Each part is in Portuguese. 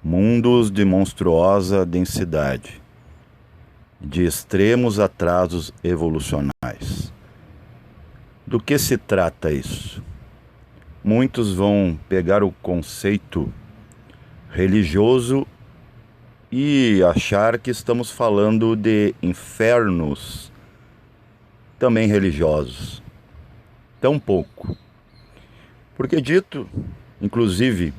Mundos de monstruosa densidade, de extremos atrasos evolucionais. Do que se trata isso? Muitos vão pegar o conceito religioso e achar que estamos falando de infernos também religiosos. Tampouco. Porque dito, inclusive,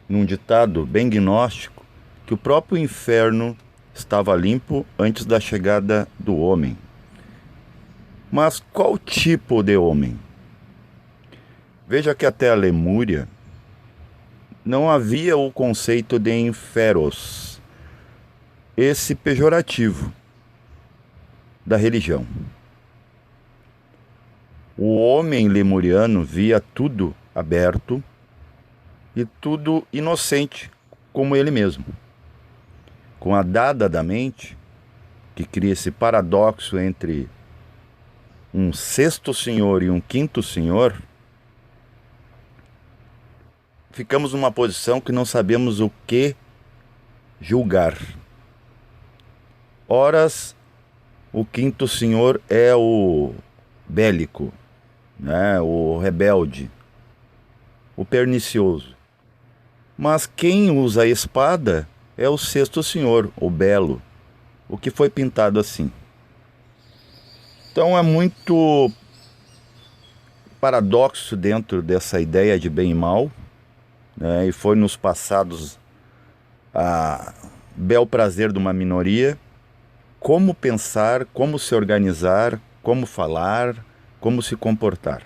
num ditado bem gnóstico, que o próprio inferno estava limpo antes da chegada do homem. Mas qual tipo de homem? Veja que até a Lemúria não havia o conceito de inferos, esse pejorativo da religião. O homem lemuriano via tudo aberto e tudo inocente, como ele mesmo. Com a dada da mente, que cria esse paradoxo entre um sexto senhor e um quinto senhor, ficamos numa posição que não sabemos o que julgar. Horas, o quinto senhor é o bélico, né? O rebelde, o pernicioso. Mas quem usa a espada é o sexto senhor, o belo, o que foi pintado assim. Então é muito paradoxo dentro dessa ideia de bem e mal, né? E foi nos passados a bel prazer de uma minoria como pensar, como se organizar, como falar, como se comportar.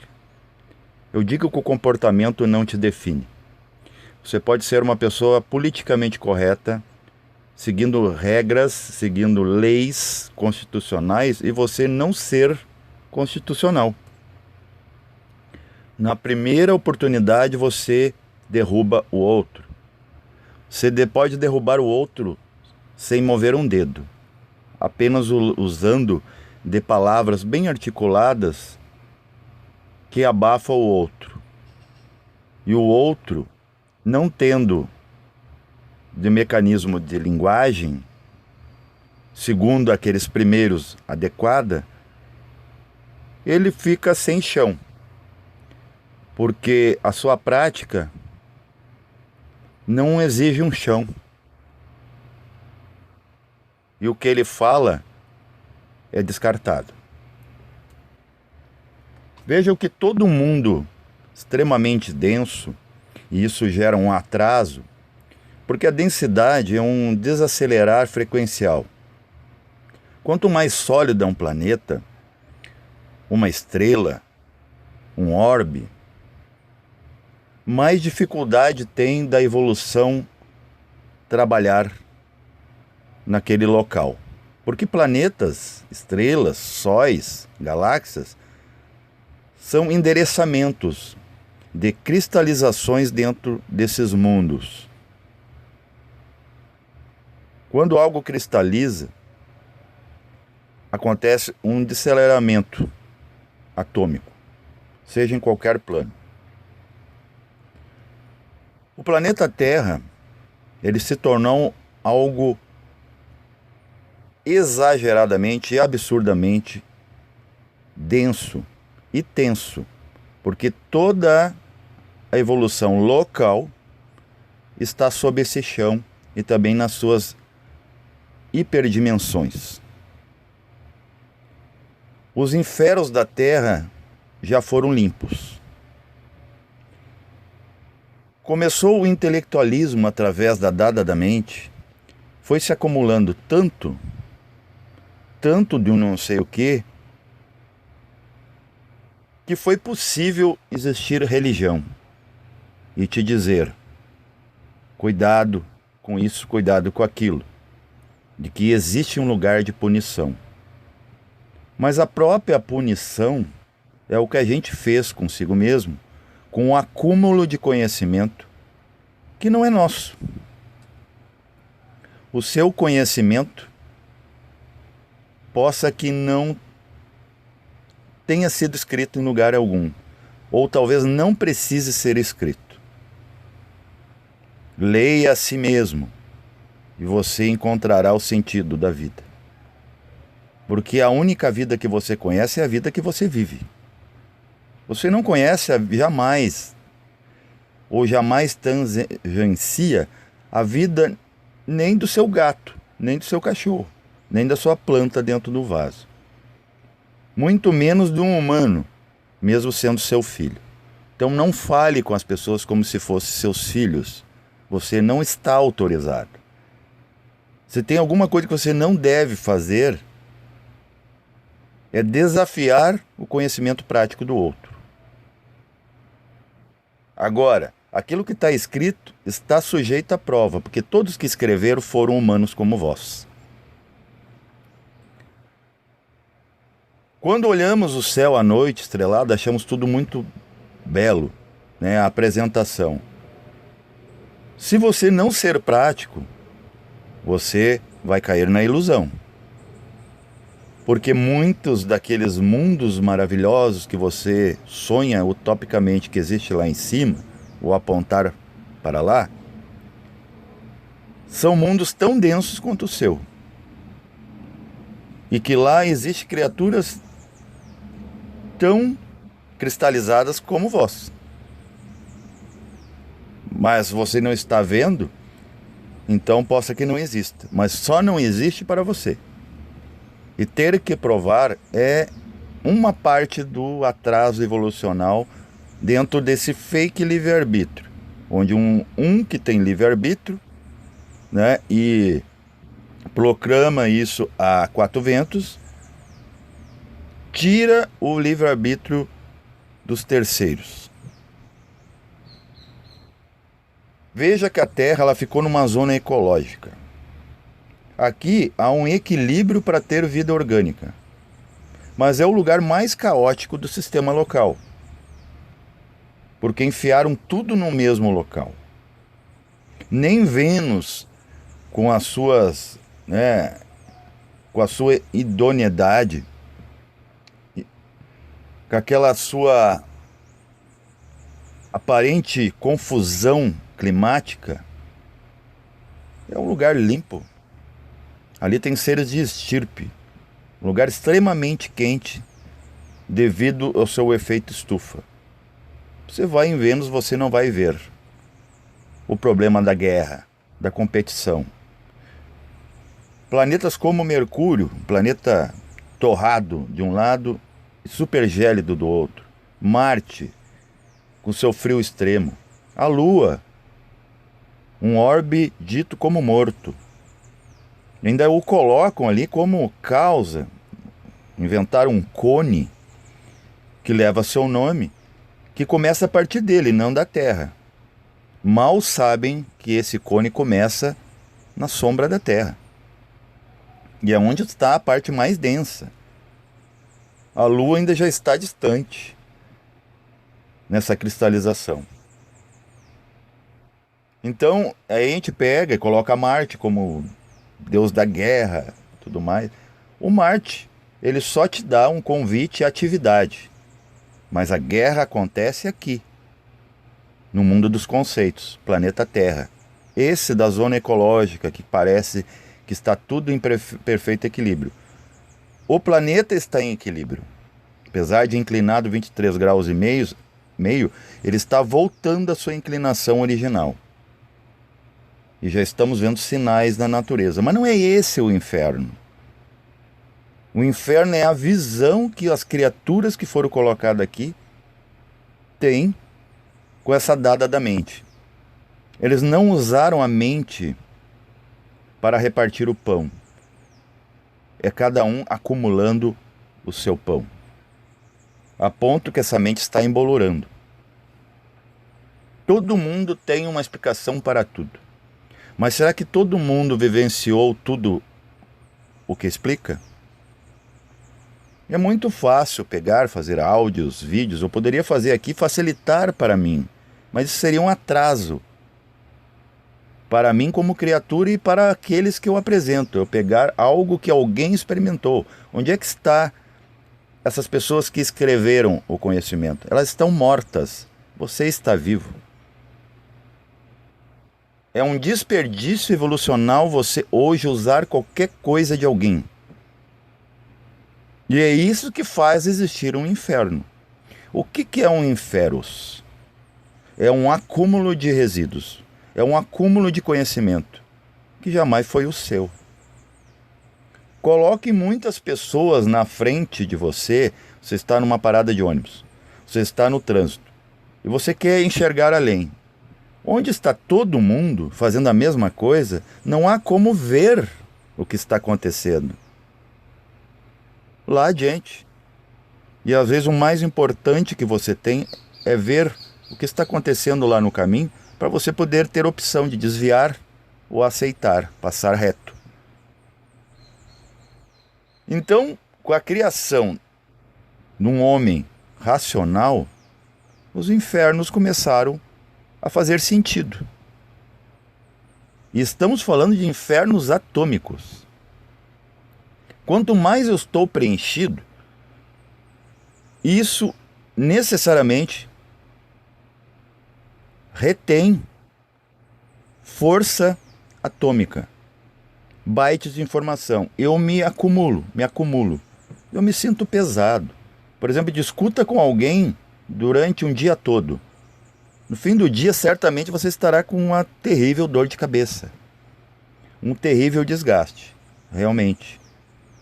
Eu digo que o comportamento não te define. Você pode ser uma pessoa politicamente correta, seguindo regras, seguindo leis constitucionais, e você não ser constitucional. Na primeira oportunidade você derruba o outro. Você pode derrubar o outro sem mover um dedo, apenas usando de palavras bem articuladas que abafa o outro. E o outro, não tendo de mecanismo de linguagem, segundo aqueles primeiros adequada, ele fica sem chão, porque a sua prática não exige um chão. E o que ele fala é descartado. Vejam que todo mundo extremamente denso, e isso gera um atraso, porque a densidade é um desacelerar frequencial. Quanto mais sólido é um planeta, uma estrela, um orbe, mais dificuldade tem da evolução trabalhar naquele local. Porque planetas, estrelas, sóis, galáxias são endereçamentos de cristalizações dentro desses mundos. Quando algo cristaliza, acontece um deceleramento atômico, seja em qualquer plano. O planeta Terra, ele se tornou algo exageradamente e absurdamente denso e tenso, porque toda a evolução local está sob esse chão e também nas suas hiperdimensões. Os infernos da Terra já foram limpos. Começou o intelectualismo através da dada da mente, foi se acumulando tanto de um não sei o que foi possível existir religião e te dizer: cuidado com isso, cuidado com aquilo, de que existe um lugar de punição. Mas a própria punição é o que a gente fez consigo mesmo, com um acúmulo de conhecimento que não é nosso. O seu conhecimento possa que não tenha sido escrito em lugar algum, ou talvez não precise ser escrito. Leia a si mesmo e você encontrará o sentido da vida. Porque a única vida que você conhece é a vida que você vive. Você não conhece jamais, ou jamais tangencia a vida nem do seu gato, nem do seu cachorro, nem da sua planta dentro do vaso. Muito menos de um humano, mesmo sendo seu filho. Então não fale com as pessoas como se fossem seus filhos. Você não está autorizado. Se tem alguma coisa que você não deve fazer, é desafiar o conhecimento prático do outro. Agora, aquilo que está escrito está sujeito à prova, porque todos que escreveram foram humanos como vós. Quando olhamos o céu à noite estrelado, achamos tudo muito belo, né? A apresentação. Se você não ser prático, você vai cair na ilusão. Porque muitos daqueles mundos maravilhosos que você sonha utopicamente que existe lá em cima, ou apontar para lá, são mundos tão densos quanto o seu. E que lá existem criaturas tão cristalizadas como vós. Mas você não está vendo, então possa que não exista. Mas só não existe para você. E ter que provar é uma parte do atraso evolucional dentro desse fake livre-arbítrio. Onde um que tem livre-arbítrio, né, e proclama isso a quatro ventos, tira o livre-arbítrio dos terceiros. Veja que a Terra ela ficou numa zona ecológica. Aqui há um equilíbrio para ter vida orgânica, mas é o lugar mais caótico do sistema local, porque enfiaram tudo no mesmo local. Nem Vênus, com as suas, né, com a sua idoneidade, com aquela sua aparente confusão climática, é um lugar limpo. Ali tem seres de estirpe, um lugar extremamente quente devido ao seu efeito estufa. Você vai em Vênus, você não vai ver o problema da guerra, da competição. Planetas como Mercúrio, planeta torrado de um lado e super gélido do outro. Marte, com seu frio extremo. A Lua, um orbe dito como morto. Ainda o colocam ali como causa. Inventaram um cone que leva seu nome, que começa a partir dele, não da Terra. Mal sabem que esse cone começa na sombra da Terra. E é onde está a parte mais densa. A Lua ainda já está distante nessa cristalização. Então, aí a gente pega e coloca Marte como deus da guerra, tudo mais. O Marte, ele só te dá um convite à atividade. Mas a guerra acontece aqui, no mundo dos conceitos, planeta Terra. Esse da zona ecológica, que parece que está tudo em perfeito equilíbrio. O planeta está em equilíbrio. Apesar de inclinado 23 graus e meio, ele está voltando à sua inclinação original. E já estamos vendo sinais na natureza. Mas não é esse o inferno. O inferno é a visão que as criaturas que foram colocadas aqui têm com essa dada da mente. Eles não usaram a mente para repartir o pão. É cada um acumulando o seu pão, a ponto que essa mente está embolorando. Todo mundo tem uma explicação para tudo. Mas será que todo mundo vivenciou tudo o que explica? É muito fácil pegar, fazer áudios, vídeos. Eu poderia fazer aqui, facilitar para mim. Mas isso seria um atraso para mim como criatura e para aqueles que eu apresento. Eu pegar algo que alguém experimentou. Onde é que está essas pessoas que escreveram o conhecimento? Elas estão mortas. Você está vivo. É um desperdício evolucional você hoje usar qualquer coisa de alguém. E é isso que faz existir um inferno. O que é um inferos? É um acúmulo de resíduos. É um acúmulo de conhecimento que jamais foi o seu. Coloque muitas pessoas na frente de você. Você está numa parada de ônibus. Você está no trânsito. E você quer enxergar além. Onde está todo mundo fazendo a mesma coisa, não há como ver o que está acontecendo lá adiante. E às vezes o mais importante que você tem é ver o que está acontecendo lá no caminho para você poder ter opção de desviar ou aceitar, passar reto. Então, com a criação de um homem racional, os infernos começaram a fazer sentido. E estamos falando de infernos atômicos. Quanto mais eu estou preenchido, isso necessariamente retém força atômica, bytes de informação. Eu me acumulo. Eu me sinto pesado. Por exemplo, discuta com alguém durante um dia todo. No fim do dia, certamente você estará com uma terrível dor de cabeça. Um terrível desgaste, realmente.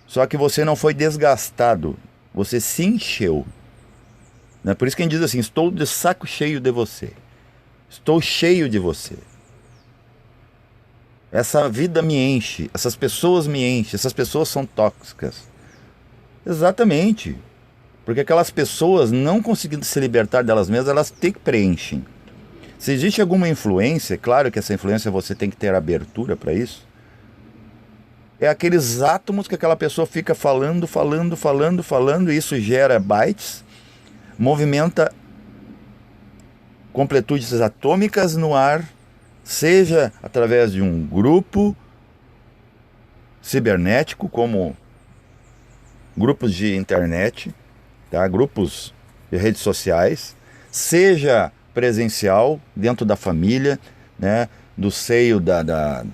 Só que você não foi desgastado, você se encheu. Por isso que a gente diz assim, estou de saco cheio de você. Estou cheio de você. Essa vida me enche, essas pessoas me enchem, essas pessoas são tóxicas. Exatamente. Porque aquelas pessoas, não conseguindo se libertar delas mesmas, elas te preenchem. Se existe alguma influência, claro que essa influência você tem que ter abertura para isso. É aqueles átomos que aquela pessoa fica falando, e isso gera bytes, movimenta completudes atômicas no ar, seja através de um grupo cibernético, como grupos de internet, tá? Grupos de redes sociais, seja presencial, dentro da família, né? Do seio da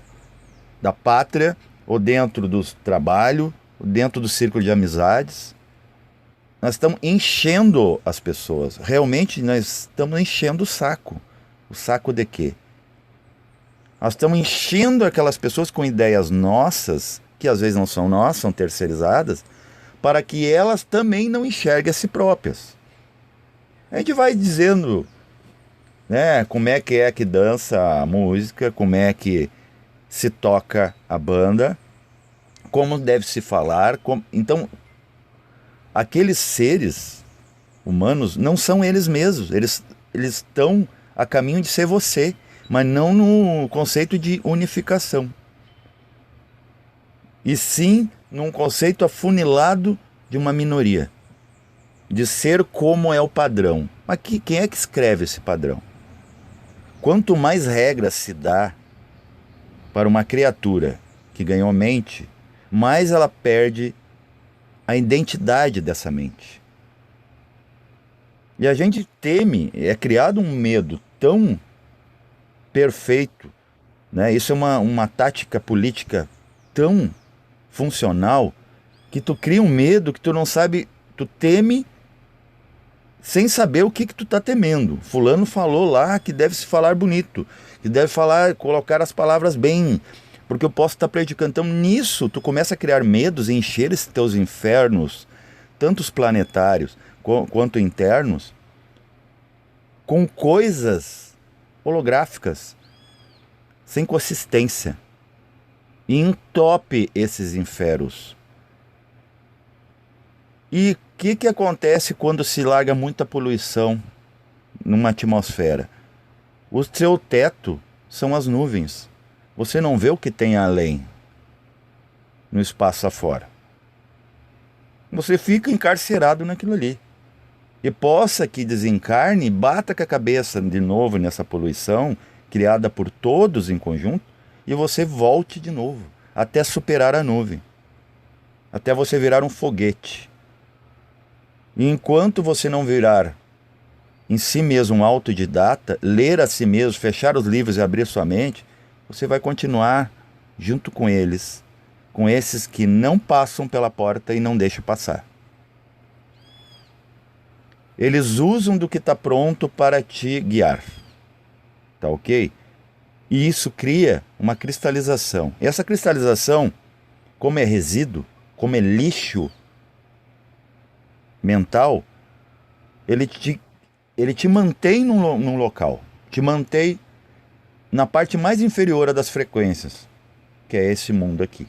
pátria, ou dentro do trabalho, ou dentro do círculo de amizades. Nós estamos enchendo as pessoas. Realmente nós estamos enchendo o saco. O saco de quê? Nós estamos enchendo aquelas pessoas com ideias nossas, que às vezes não são nossas, são terceirizadas, para que elas também não enxerguem a si próprias. A gente vai dizendo, né, como é que dança a música, como é que se toca a banda, como deve se falar. Então, aqueles seres humanos não são eles mesmos, eles estão a caminho de ser você, mas não no conceito de unificação, e sim num conceito afunilado de uma minoria, de ser como é o padrão. Mas quem é que escreve esse padrão? Quanto mais regras se dá para uma criatura que ganhou mente, mais ela perde a identidade dessa mente. E a gente teme, é criado um medo tão perfeito, né? Isso é uma tática política tão funcional, que tu cria um medo que tu não sabe, tu teme sem saber o que tu tá temendo. Fulano falou lá que deve se falar bonito, que deve falar, colocar as palavras bem, porque eu posso estar predicando. Então nisso tu começa a criar medos e encher esses teus infernos, tanto os planetários quanto internos, com coisas holográficas, sem consistência, e entope esses infernos. E o que acontece quando se larga muita poluição numa atmosfera? O seu teto são as nuvens. Você não vê o que tem além, no espaço afora. Você fica encarcerado naquilo ali. E possa que desencarne e bata com a cabeça de novo nessa poluição, criada por todos em conjunto, e você volte de novo, até superar a nuvem. Até você virar um foguete. E enquanto você não virar em si mesmo um autodidata, ler a si mesmo, fechar os livros e abrir sua mente, você vai continuar junto com eles, com esses que não passam pela porta e não deixam passar. Eles usam do que está pronto para te guiar. Tá ok? E isso cria uma cristalização. E essa cristalização, como é resíduo, como é lixo mental, ele te mantém num local, te mantém na parte mais inferior das frequências, que é esse mundo aqui.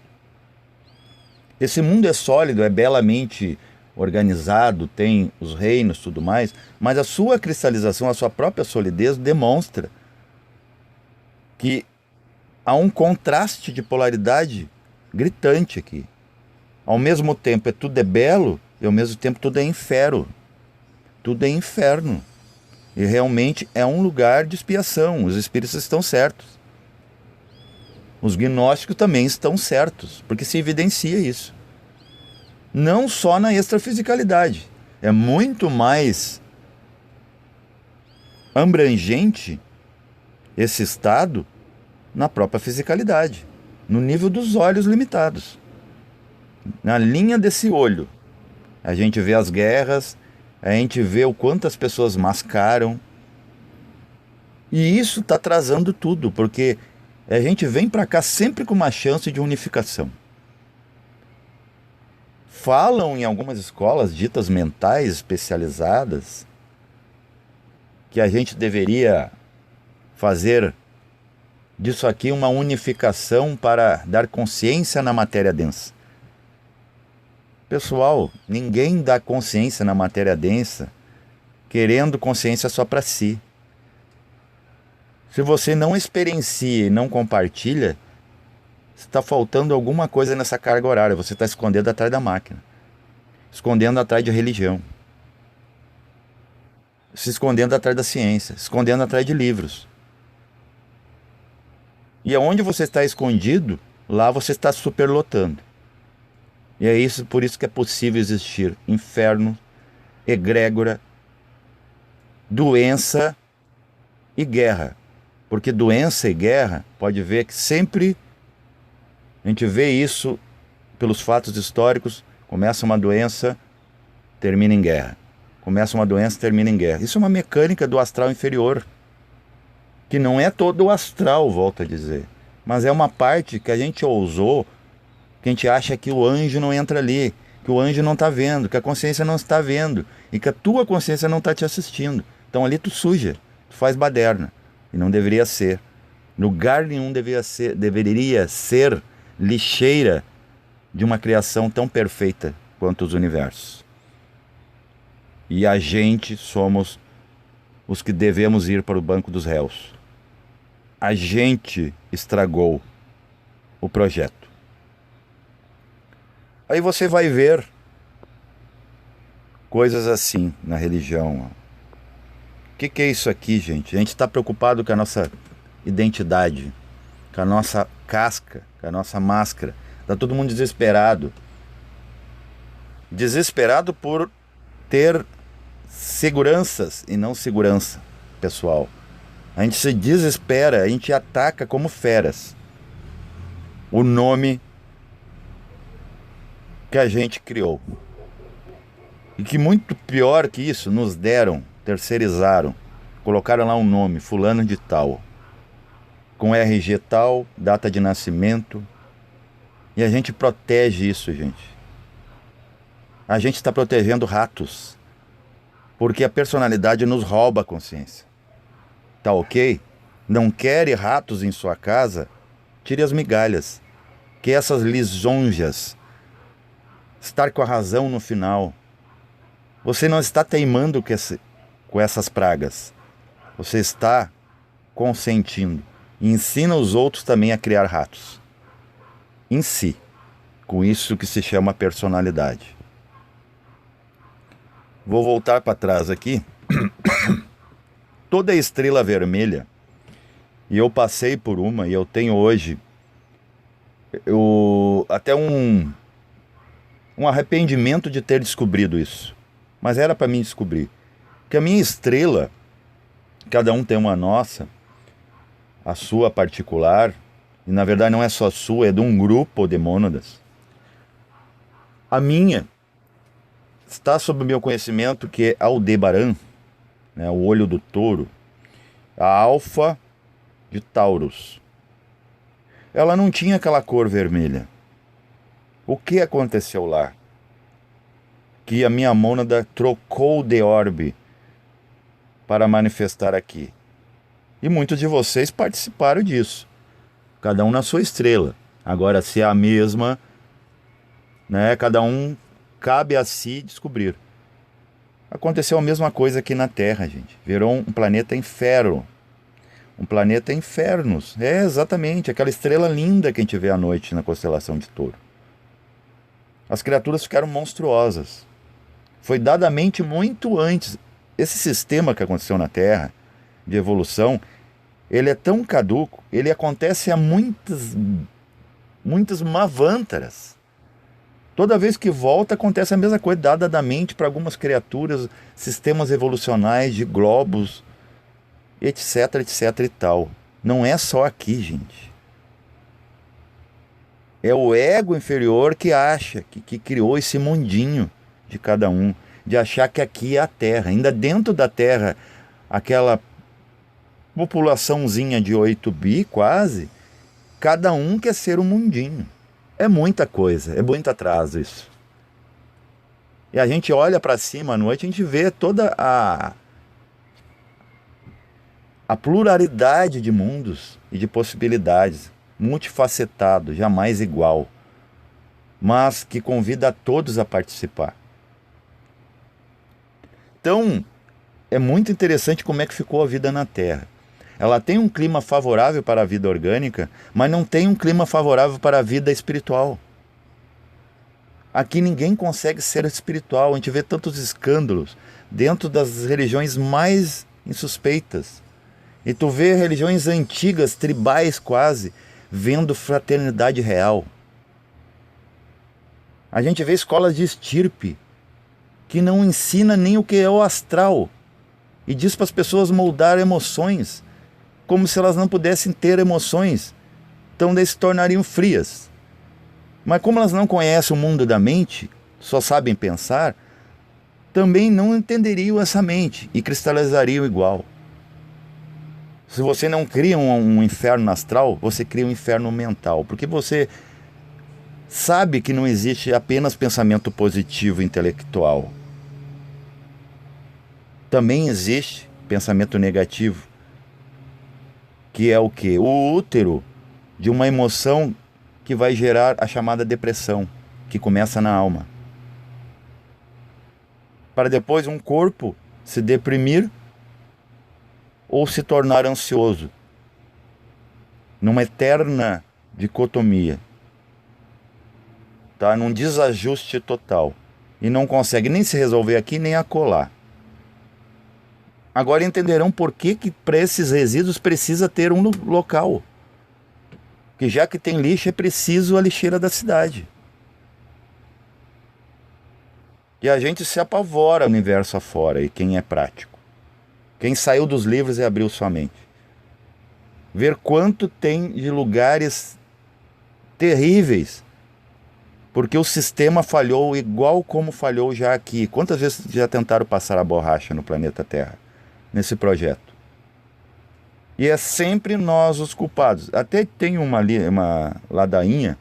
Esse mundo é sólido, é belamente organizado, tem os reinos e tudo mais, mas a sua cristalização, a sua própria solidez demonstra que há um contraste de polaridade gritante aqui. Ao mesmo tempo tudo é belo e ao mesmo tempo tudo é inferno. Tudo é inferno. E realmente é um lugar de expiação. Os espíritos estão certos. Os gnósticos também estão certos, porque se evidencia isso. Não só na extrafisicalidade. É muito mais abrangente esse estado na própria fisicalidade, no nível dos olhos limitados. Na linha desse olho, a gente vê as guerras, a gente vê o quanto as pessoas mascaram. E isso está atrasando tudo, porque a gente vem para cá sempre com uma chance de unificação. Falam em algumas escolas ditas mentais especializadas que a gente deveria fazer disso aqui uma unificação para dar consciência na matéria densa. Pessoal, ninguém dá consciência na matéria densa querendo consciência só para si. Se você não experiencia e não compartilha, está faltando alguma coisa nessa carga horária. Você está escondendo atrás da máquina, escondendo atrás de religião, se escondendo atrás da ciência, se escondendo atrás de livros. E aonde você está escondido, lá você está superlotando. E é isso, por isso que é possível existir inferno, egrégora, doença e guerra. Porque doença e guerra, pode ver que sempre a gente vê isso pelos fatos históricos. Começa uma doença, termina em guerra. Começa uma doença, termina em guerra. Isso é uma mecânica do astral inferior, que não é todo o astral, volto a dizer, mas é uma parte que a gente ousou, que a gente acha que o anjo não entra ali, que o anjo não está vendo, que a consciência não está vendo, e que a tua consciência não está te assistindo. Então ali tu suja, tu faz baderna, e não deveria ser. Lugar nenhum deveria ser lixeira de uma criação tão perfeita quanto os universos. E a gente somos os que devemos ir para o banco dos réus. A gente estragou o projeto. Aí você vai ver coisas assim na religião. O que é isso aqui, gente? A gente está preocupado com a nossa identidade, com a nossa casca, com a nossa máscara. Está todo mundo desesperado. Desesperado por ter seguranças e não segurança pessoal. A gente se desespera, a gente ataca como feras o nome que a gente criou. E que muito pior que isso, nos deram, terceirizaram, colocaram lá um nome, fulano de tal, com RG tal, data de nascimento, e a gente protege isso, gente. A gente está protegendo ratos, porque a personalidade nos rouba a consciência. Tá ok? Não quer ratos em sua casa? Tire as migalhas. Que essas lisonjas, estar com a razão no final. Você não está teimando com essas pragas. Você está consentindo. E ensina os outros também a criar ratos. Em si. Com isso que se chama personalidade. Vou voltar para trás aqui. Toda estrela vermelha, e eu passei por uma, e eu tenho hoje até um arrependimento de ter descobrido isso. Mas era para mim descobrir. Que a minha estrela, cada um tem uma nossa, a sua particular, e na verdade não é só sua, é de um grupo de mônadas. A minha está sob o meu conhecimento, que é Aldebaran, né, o olho do touro, a alfa de Taurus. Ela não tinha aquela cor vermelha. O que aconteceu lá? Que a minha mônada trocou de orbe para manifestar aqui. E muitos de vocês participaram disso. Cada um na sua estrela. Agora, se é a mesma, né, cada um cabe a si descobrir. Aconteceu a mesma coisa aqui na Terra, gente. Virou um planeta inferno. Um planeta infernos. É exatamente aquela estrela linda que a gente vê à noite na constelação de Touro. As criaturas ficaram monstruosas. Foi dadamente muito antes. Esse sistema que aconteceu na Terra, de evolução, ele é tão caduco, ele acontece há muitas Manvantaras. Toda vez que volta, acontece a mesma coisa, dadamente para algumas criaturas, sistemas evolucionais de globos, etc, etc e tal. Não é só aqui, gente. É o ego inferior que acha, que criou esse mundinho de cada um, de achar que aqui é a Terra. Ainda dentro da Terra, aquela populaçãozinha de 8 bi quase, cada um quer ser um mundinho. É muita coisa, é muito atraso isso. E a gente olha para cima à noite, a gente vê toda a pluralidade de mundos e de possibilidades, multifacetado, jamais igual, mas que convida a todos a participar. Então, é muito interessante como é que ficou a vida na Terra. Ela tem um clima favorável para a vida orgânica, mas não tem um clima favorável para a vida espiritual. Aqui ninguém consegue ser espiritual. A gente vê tantos escândalos dentro das religiões mais insuspeitas. E tu vê religiões antigas, tribais quase, vendo fraternidade real. A gente vê escolas de estirpe que não ensina nem o que é o astral e diz para as pessoas moldar emoções, como se elas não pudessem ter emoções, então daí se tornariam frias. Mas como elas não conhecem o mundo da mente, só sabem pensar, também não entenderiam essa mente e cristalizariam igual. Se você não cria um inferno astral, você cria um inferno mental, porque você sabe que não existe apenas pensamento positivo intelectual. Também existe pensamento negativo, que é o quê? O útero de uma emoção que vai gerar a chamada depressão, que começa na alma. Para depois um corpo se deprimir ou se tornar ansioso, numa eterna dicotomia, tá? Num desajuste total, e não consegue nem se resolver aqui nem acolá. Agora entenderão por que para esses resíduos precisa ter um local. Que já que tem lixo, é preciso a lixeira da cidade. E a gente se apavora o universo afora, e quem é prático. Quem saiu dos livros e abriu sua mente. Ver quanto tem de lugares terríveis, porque o sistema falhou igual como falhou já aqui. Quantas vezes já tentaram passar a borracha no planeta Terra, nesse projeto? E é sempre nós os culpados. Até tem uma ladainha,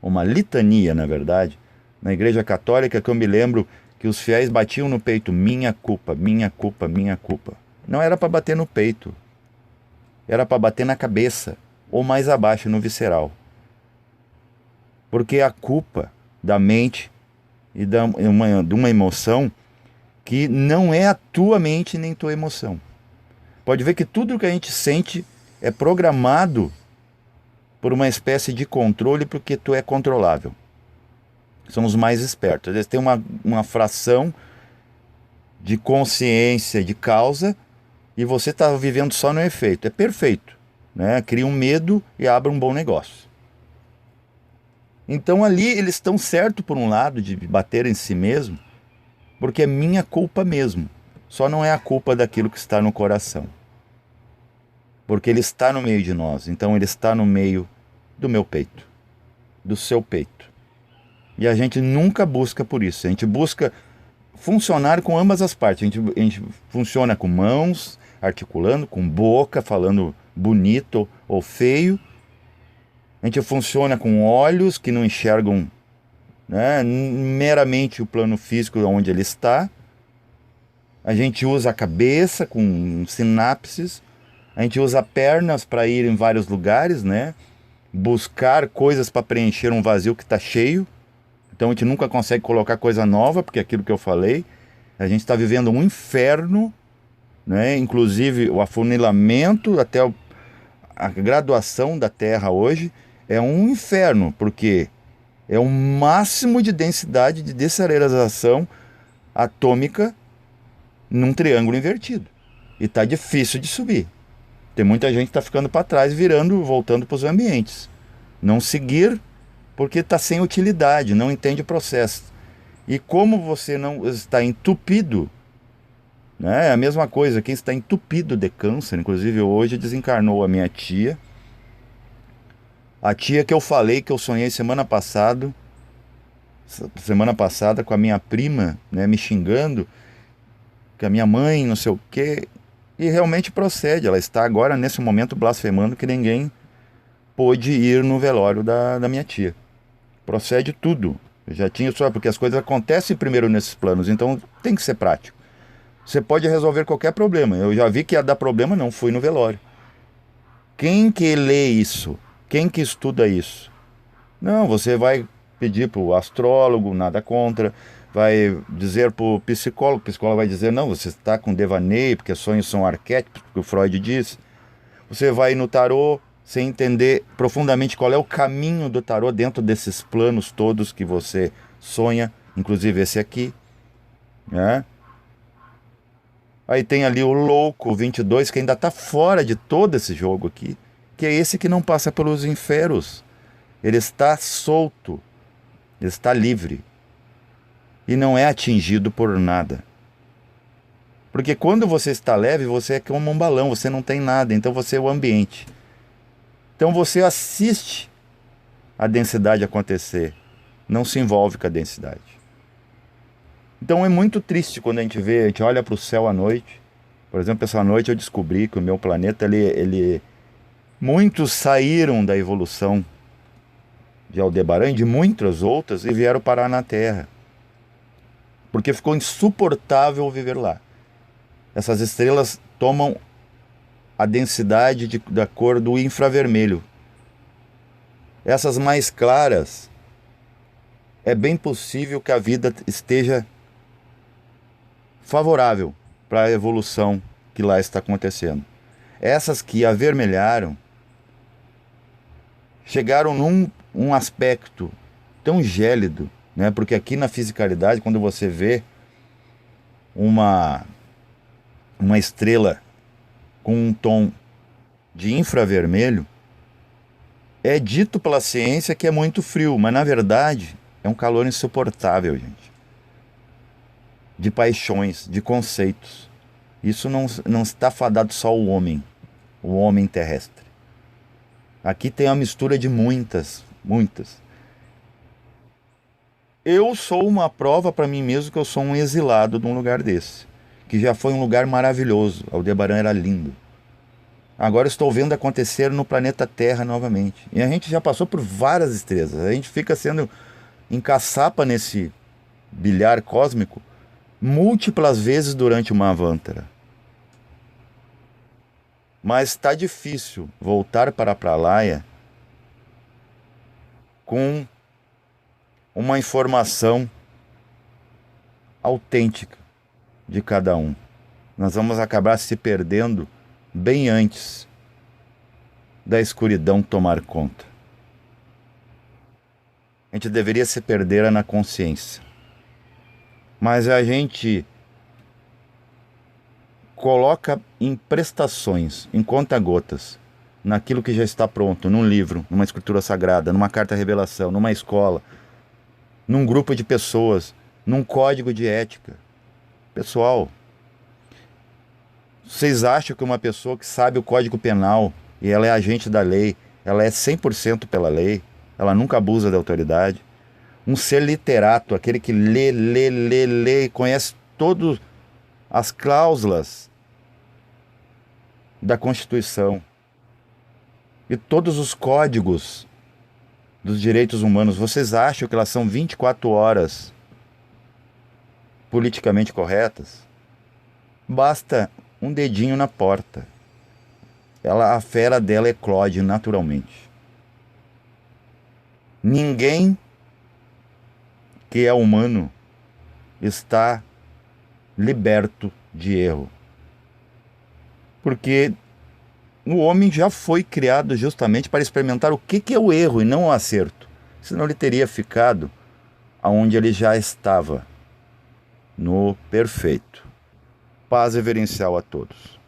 uma litania, na verdade, na Igreja Católica, que eu me lembro que os fiéis batiam no peito: minha culpa, minha culpa, minha culpa. Não era para bater no peito, era para bater na cabeça, ou mais abaixo, no visceral. Porque a culpa da mente e de uma emoção que não é a tua mente nem tua emoção. Pode ver que tudo que a gente sente é programado por uma espécie de controle, porque tu é controlável. São os mais espertos. Eles têm uma fração de consciência, de causa, e você está vivendo só no efeito. É perfeito, né? Cria um medo e abre um bom negócio. Então ali eles estão certos por um lado de bater em si mesmo, porque é minha culpa mesmo. Só não é a culpa daquilo que está no coração. Porque ele está no meio de nós, então ele está no meio do meu peito, do seu peito. E a gente nunca busca por isso. A gente busca funcionar com ambas as partes. A gente funciona com mãos, articulando, com boca, falando bonito ou feio. A gente funciona com olhos que não enxergam, né, meramente o plano físico onde ele está. A gente usa a cabeça com sinapses. A gente usa pernas para ir em vários lugares, né? Buscar coisas para preencher um vazio que está cheio. Então a gente nunca consegue colocar coisa nova, porque é aquilo que eu falei. A gente está vivendo um inferno, né? Inclusive o afunilamento até a graduação da Terra hoje é um inferno, porque é o máximo de densidade de desaceleração atômica num triângulo invertido. E tá difícil de subir. Tem muita gente que está ficando para trás, voltando para os ambientes. Não seguir porque está sem utilidade, não entende o processo. E como você não está entupido, né? É a mesma coisa, quem está entupido de câncer, inclusive hoje desencarnou a minha tia. A tia que eu falei, que eu sonhei semana passada com a minha prima, né, me xingando, que a minha mãe, não sei o quê, e realmente procede. Ela está agora, nesse momento, blasfemando que ninguém pôde ir no velório da minha tia. Procede tudo. Eu já tinha só, porque as coisas acontecem primeiro nesses planos, então tem que ser prático. Você pode resolver qualquer problema. Eu já vi que ia dar problema, não fui no velório. Quem que lê isso? Quem que estuda isso? Não, você vai pedir para o astrólogo, nada contra, vai dizer para o psicólogo vai dizer, não, você está com devaneio, porque sonhos são arquétipos, porque o Freud diz. Você vai no tarô sem entender profundamente qual é o caminho do tarô dentro desses planos todos que você sonha, inclusive esse aqui, né? Aí tem ali o louco 22, que ainda está fora de todo esse jogo aqui, que é esse que não passa pelos infernos. Ele está solto, ele está livre e não é atingido por nada. Porque quando você está leve, você é como um balão, você não tem nada, então você é o ambiente. Então você assiste a densidade acontecer, não se envolve com a densidade. Então é muito triste quando a gente olha para o céu à noite. Por exemplo, essa noite eu descobri que o meu planeta, muitos saíram da evolução de Aldebaran e de muitas outras e vieram parar na Terra. Porque ficou insuportável viver lá. Essas estrelas tomam a densidade da cor do infravermelho. Essas mais claras, é bem possível que a vida esteja favorável para a evolução que lá está acontecendo. Essas que avermelharam chegaram num aspecto tão gélido, né? Porque aqui na fisicalidade, quando você vê uma estrela com um tom de infravermelho, é dito pela ciência que é muito frio, mas na verdade é um calor insuportável, gente. De paixões, de conceitos. Isso não está fadado só ao homem, o homem terrestre. Aqui tem uma mistura de muitas. Eu sou uma prova para mim mesmo que eu sou um exilado de um lugar desse, que já foi um lugar maravilhoso. Aldebaran era lindo. Agora estou vendo acontecer no planeta Terra novamente. E a gente já passou por várias estrelas. A gente fica sendo encaçapa nesse bilhar cósmico múltiplas vezes durante uma avântara. Mas está difícil voltar para a Pralaya com uma informação autêntica de cada um. Nós vamos acabar se perdendo bem antes da escuridão tomar conta. A gente deveria se perder na consciência. Mas a gente coloca em prestações, em conta-gotas, naquilo que já está pronto, num livro, numa escritura sagrada, numa carta revelação, numa escola, num grupo de pessoas, num código de ética. Pessoal, vocês acham que uma pessoa que sabe o Código Penal e ela é agente da lei, ela é 100% pela lei, ela nunca abusa da autoridade. Um ser literato, aquele que lê, conhece todas as cláusulas da Constituição e todos os códigos dos direitos humanos. Vocês acham que elas são 24 horas politicamente corretas? Basta um dedinho na porta. A fera dela eclode naturalmente. Ninguém que é humano está liberto de erro. Porque o homem já foi criado justamente para experimentar o que é o erro e não o acerto. Senão ele teria ficado aonde ele já estava, no perfeito. Paz reverencial a todos.